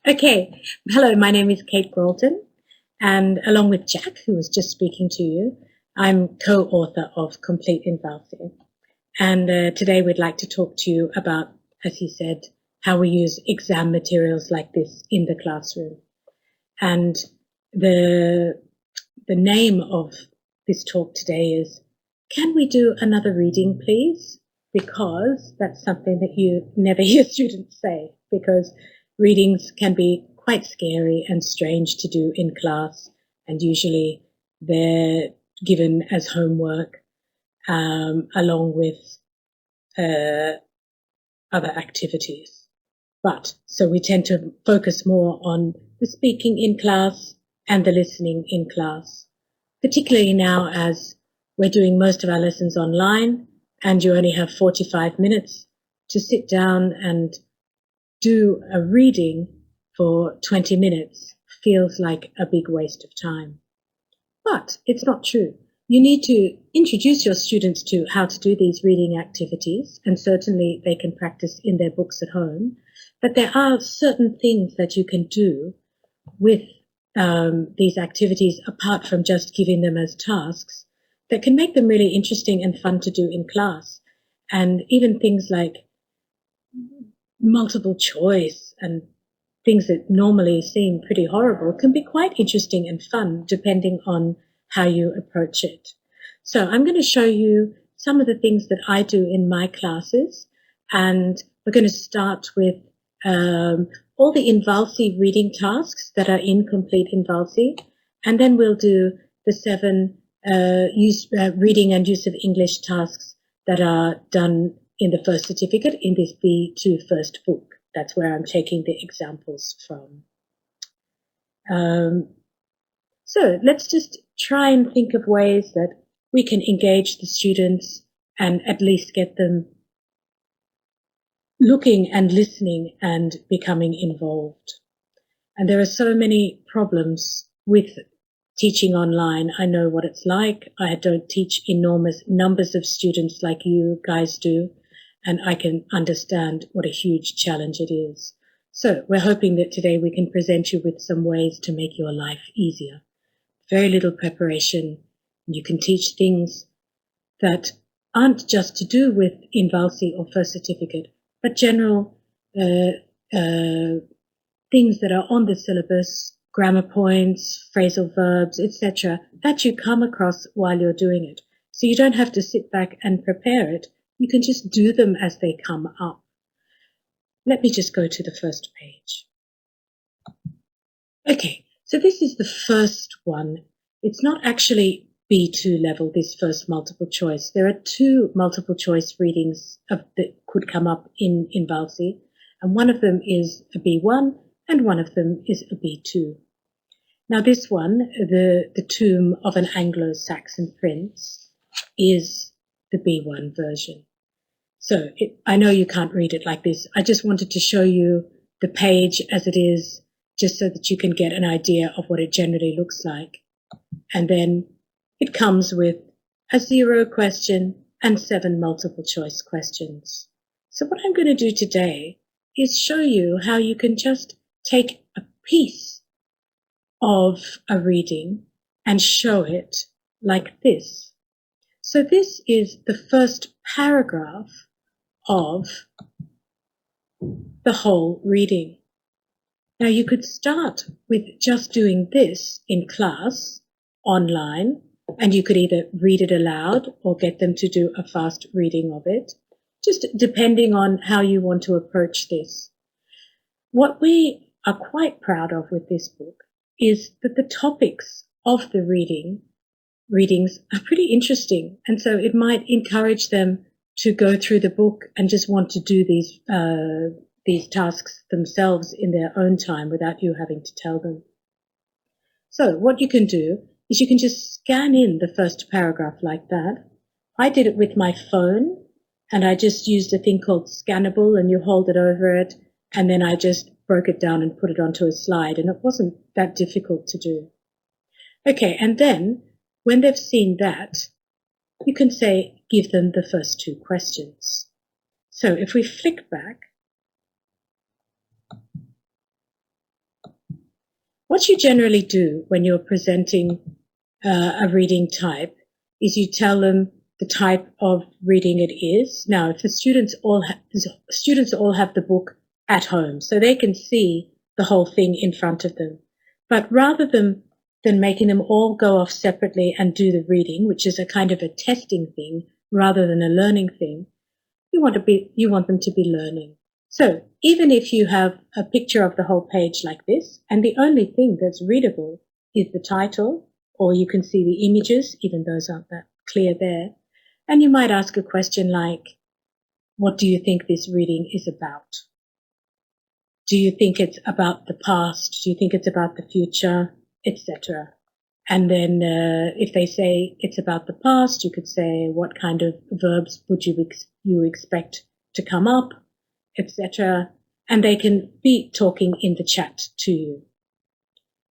Okay, hello, my name is Kate Gralton, and along with Jack, who was just speaking to you, I'm co-author of Complete INVALSI. And today we'd like to talk to you about, as he said, how we use exam materials like this in the classroom. And the name of this talk today is, can we do another reading, please? Because that's something that you never hear students say, because readings can be quite scary and strange to do in class, and usually they're given as homework along with other activities. So we tend to focus more on the speaking in class and the listening in class, particularly now as we're doing most of our lessons online and you only have 45 minutes to sit down and do a reading for 20 minutes feels like a big waste of time. But it's not true. You need to introduce your students to how to do these reading activities, and certainly they can practice in their books at home. But there are certain things that you can do with these activities apart from just giving them as tasks that can make them really interesting and fun to do in class. And even things like multiple choice and things that normally seem pretty horrible can be quite interesting and fun depending on how you approach it. So I'm going to show you some of the things that I do in my classes, and we're going to start with all the INVALSI reading tasks that are in Complete INVALSI, and then we'll do the 7 reading and use of English tasks that are done in the first certificate in this B2 First book. That's where I'm taking the examples from. So let's just try and think of ways that we can engage the students and at least get them looking and listening and becoming involved. And there are so many problems with teaching online. I know what it's like. I don't teach enormous numbers of students like you guys do, and I can understand what a huge challenge it is. So we're hoping that today we can present you with some ways to make your life easier. Very little preparation. You can teach things that aren't just to do with INVALSI or First Certificate, but general things that are on the syllabus, grammar points, phrasal verbs, etc., that you come across while you're doing it. So you don't have to sit back and prepare it. You can just do them as they come up. Let me just go to the first page. Okay, so this is the first one. It's not actually B2 level, this first multiple choice. There are 2 multiple choice readings that could come up in INVALSI, and one of them is a B1 and one of them is a B2. Now this one, the Tomb of an Anglo-Saxon Prince, is the B1 version. So I know you can't read it like this. I just wanted to show you the page as it is, just so that you can get an idea of what it generally looks like. And then it comes with a 0 question and 7 multiple choice questions. So what I'm going to do today is show you how you can just take a piece of a reading and show it like this. So this is the first paragraph of the whole reading. Now you could start with just doing this in class, online, and you could either read it aloud or get them to do a fast reading of it, just depending on how you want to approach this. What we are quite proud of with this book is that the topics of the readings are pretty interesting, and so it might encourage them to go through the book and just want to do these tasks themselves in their own time without you having to tell them. So what you can do is you can just scan in the first paragraph like that. I did it with my phone, and I just used a thing called Scannable, and you hold it over it, and then I just broke it down and put it onto a slide, and it wasn't that difficult to do. Okay, and then when they've seen that, you can say, give them the first 2 questions. So if we flick back, What you generally do when you're presenting a reading type is you tell them the type of reading it is. Now, if the students all have the book at home, so they can see the whole thing in front of them. But rather than making them all go off separately and do the reading, which is a kind of a testing thing rather than a learning thing, you want them to be learning. So even if you have a picture of the whole page like this, and the only thing that's readable is the title, or you can see the images, even those aren't that clear there, and you might ask a question like, what do you think this reading is about? Do you think it's about the past? Do you think it's about the future? Etc. And then if they say it's about the past, you could say what kind of verbs would you expect to come up, etc. And they can be talking in the chat to you.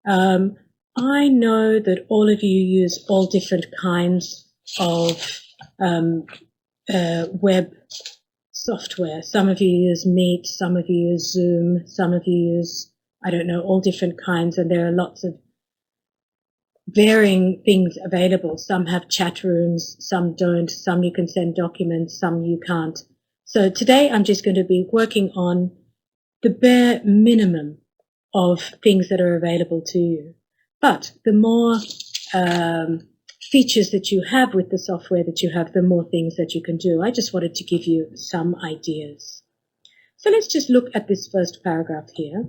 I know that all of you use all different kinds of web software. Some of you use Meet, some of you use Zoom, some of you use, I don't know, all different kinds, and there are lots of varying things available. Some have chat rooms, some don't, some you can send documents, some you can't. So today I'm just going to be working on the bare minimum of things that are available to you. But the more features that you have with the software that you have, the more things that you can do. I just wanted to give you some ideas. So let's just look at this first paragraph here.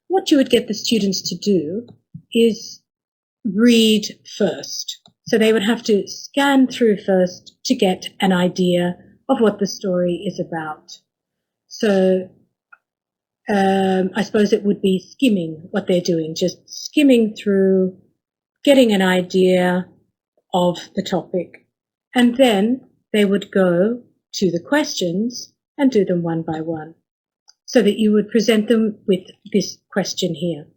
What you would get the students to do is read first. So they would have to scan through first to get an idea of what the story is about. So I suppose it would be skimming what they're doing, just skimming through, getting an idea of the topic. And then they would go to the questions and do them one by one, so that you would present them with this question here.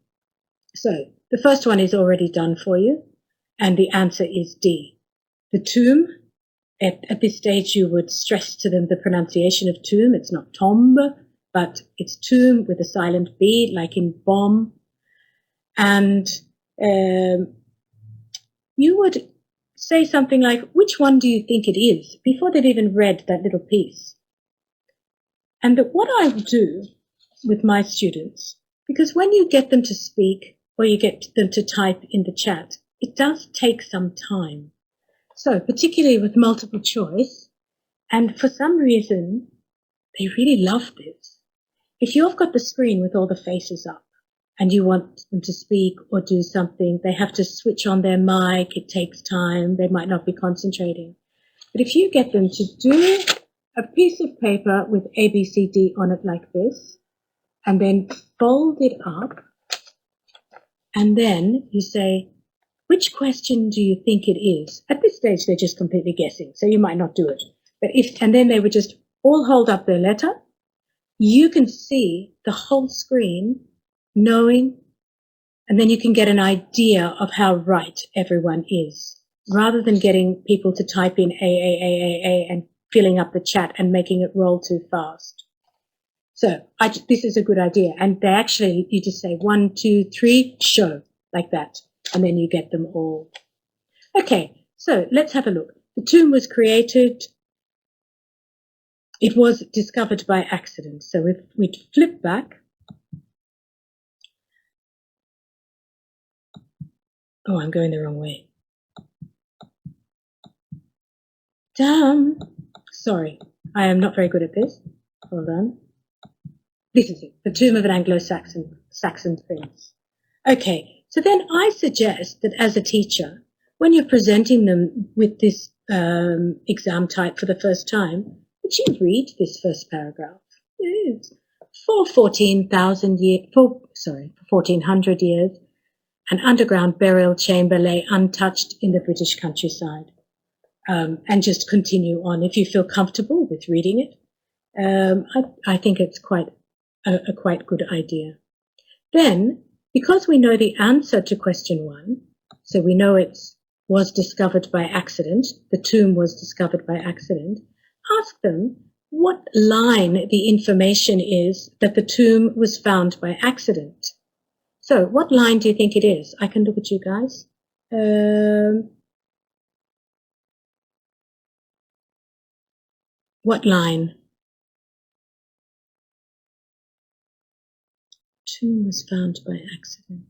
So the first one is already done for you, and the answer is D. The tomb, at this stage you would stress to them the pronunciation of tomb. It's not tombe, but it's tomb with a silent B, like in bomb. And you would say something like, which one do you think it is, before they've even read that little piece. And what I do with my students, because when you get them to speak or you get them to type in the chat, it does take some time. So particularly with multiple choice, and for some reason, they really love this. If you've got the screen with all the faces up and you want them to speak or do something, they have to switch on their mic, it takes time, they might not be concentrating. But if you get them to do a piece of paper with ABCD on it like this, and then fold it up, and then you say, which question do you think it is? At this stage, they're just completely guessing, so you might not do it. But and then they would just all hold up their letter. You can see the whole screen, knowing, and then you can get an idea of how right everyone is, rather than getting people to type in A, and filling up the chat and making it roll too fast. So this is a good idea. And they actually, you just say 1, 2, 3, show, like that. And then you get them all. Okay, so let's have a look. The tomb was created. It was discovered by accident. So if we flip back. Oh, I'm going the wrong way. Damn. Sorry, I am not very good at this. Hold on. This is it, the tomb of an Anglo-Saxon prince. Okay, so then I suggest that as a teacher, when you're presenting them with this exam type for the first time, that you read this first paragraph. It's for 1400 years, an underground burial chamber lay untouched in the British countryside. And just continue on if you feel comfortable with reading it. I think it's quite a quite good idea. Then, because we know the answer to question 1, so we know it was discovered by accident, the tomb was discovered by accident, ask them what line the information is that the tomb was found by accident. So what line do you think it is? I can look at you guys. What line? Tomb was found by accident.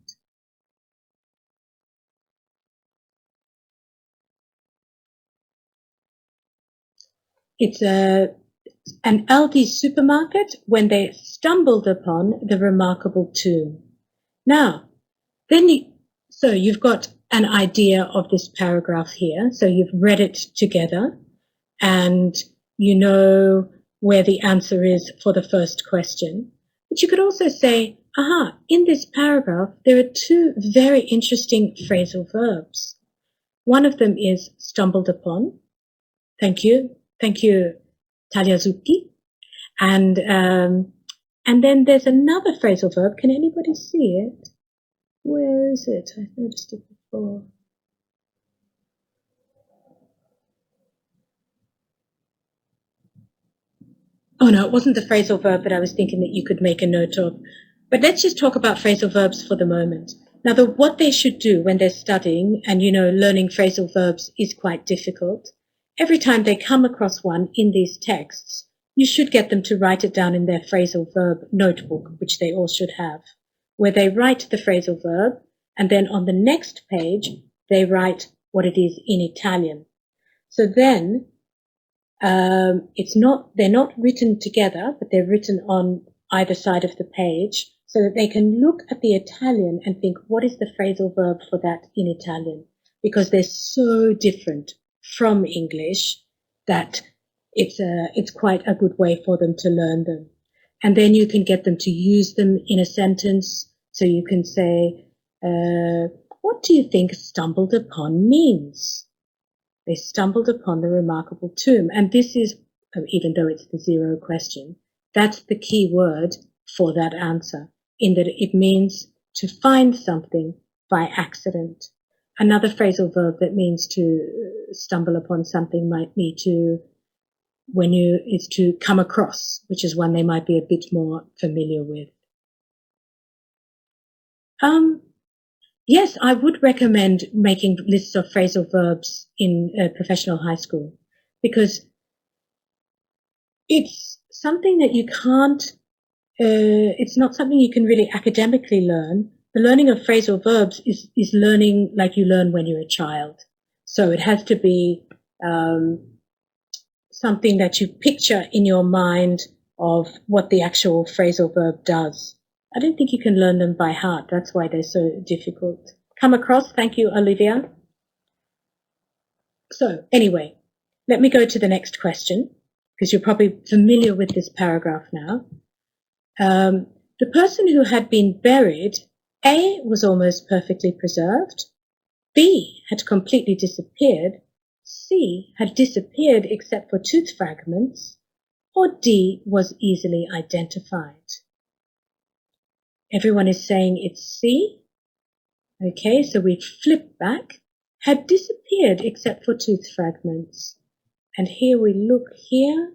It's an Aldi supermarket when they stumbled upon the remarkable tomb. Now, so you've got an idea of this paragraph here. So you've read it together and you know where the answer is for the first question. But you could also say, aha, in this paragraph, there are two very interesting phrasal verbs. One of them is stumbled upon. Thank you. Thank you, Taliazuki. And then there's another phrasal verb. Can anybody see it? Where is it? I noticed it before. Oh no, it wasn't the phrasal verb that I was thinking that you could make a note of. But let's just talk about phrasal verbs for the moment. Now, what they should do when they're studying, and learning phrasal verbs is quite difficult. Every time they come across one in these texts, you should get them to write it down in their phrasal verb notebook, which they all should have, where they write the phrasal verb, and then on the next page, they write what it is in Italian. So then, they're not written together, but they're written on either side of the page so that they can look at the Italian and think, what is the phrasal verb for that in Italian? Because they're so different from English that it's quite a good way for them to learn them. And then you can get them to use them in a sentence. So you can say, what do you think stumbled upon means? They stumbled upon the remarkable tomb. And this is, even though it's the zero question, that's the key word for that answer, in that it means to find something by accident. Another phrasal verb that means to stumble upon something might be is to come across, which is one they might be a bit more familiar with. Yes, I would recommend making lists of phrasal verbs in professional high school, because it's something that you can't, it's not something you can really academically learn. The learning of phrasal verbs is learning like you learn when you're a child. So it has to be something that you picture in your mind of what the actual phrasal verb does. I don't think you can learn them by heart. That's why they're so difficult. Come across. Thank you, Olivia. So anyway, let me go to the next question, because you're probably familiar with this paragraph now. The person who had been buried, A, was almost perfectly preserved, B, had completely disappeared, C, had disappeared except for tooth fragments, or D, was easily identified. Everyone is saying it's C. Okay, so we flip back. Had disappeared except for tooth fragments. And here we look here.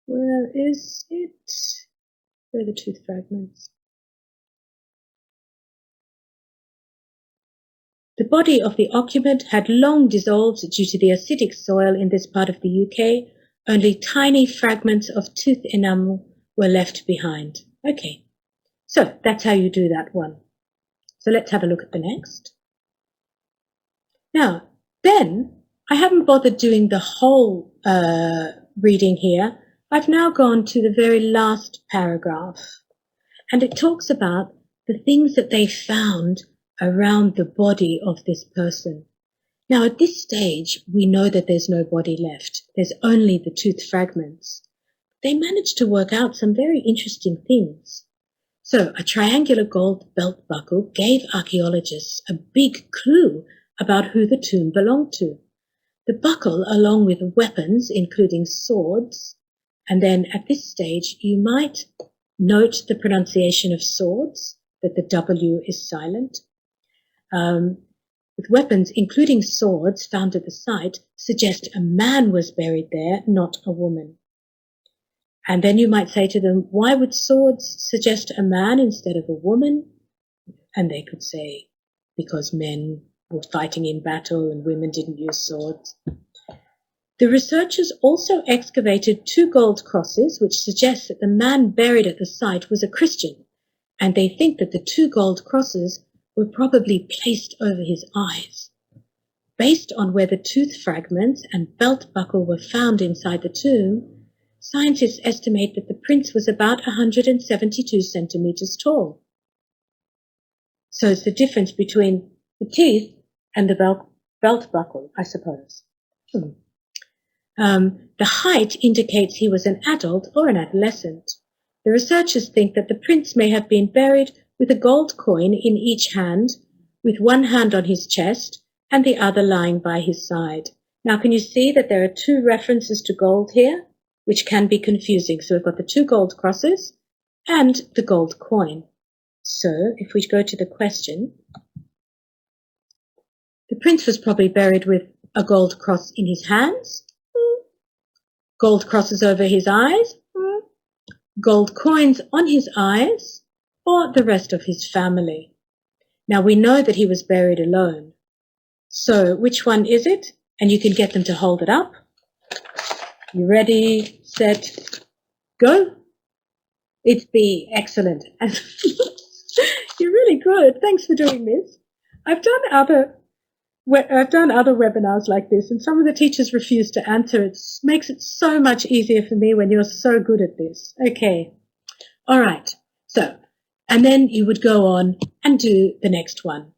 Where is it? Where are the tooth fragments? The body of the occupant had long dissolved due to the acidic soil in this part of the UK. Only tiny fragments of tooth enamel were left behind. Okay. So that's how you do that one. So let's have a look at the next. Now, then, I haven't bothered doing the whole reading here. I've now gone to the very last paragraph. And it talks about the things that they found around the body of this person. Now, at this stage, we know that there's no body left. There's only the tooth fragments. They managed to work out some very interesting things. So a triangular gold belt buckle gave archaeologists a big clue about who the tomb belonged to. The buckle, along with weapons, including swords, and then at this stage, you might note the pronunciation of swords, that the W is silent. With weapons, including swords, found at the site, suggest a man was buried there, not a woman. And then you might say to them, why would swords suggest a man instead of a woman? And they could say, because men were fighting in battle and women didn't use swords. The researchers also excavated 2 gold crosses, which suggests that the man buried at the site was a Christian, and they think that the 2 gold crosses were probably placed over his eyes. Based on where the tooth fragments and belt buckle were found inside the tomb, scientists estimate that the prince was about 172 centimeters tall. So it's the difference between the teeth and the belt buckle, I suppose. The height indicates he was an adult or an adolescent. The researchers think that the prince may have been buried with a gold coin in each hand, with one hand on his chest and the other lying by his side. Now, can you see that there are 2 references to gold here, which can be confusing? So we've got the 2 gold crosses and the gold coin. So if we go to the question, the prince was probably buried with a gold cross in his hands, gold crosses over his eyes, gold coins on his eyes, or the rest of his family. Now we know that he was buried alone. So which one is it? And you can get them to hold it up. You ready, set, go? It's B. Excellent. You're really good. Thanks for doing this. I've done other webinars like this, and some of the teachers refuse to answer. It makes it so much easier for me when you're so good at this. Okay. All right. So, and then you would go on and do the next one.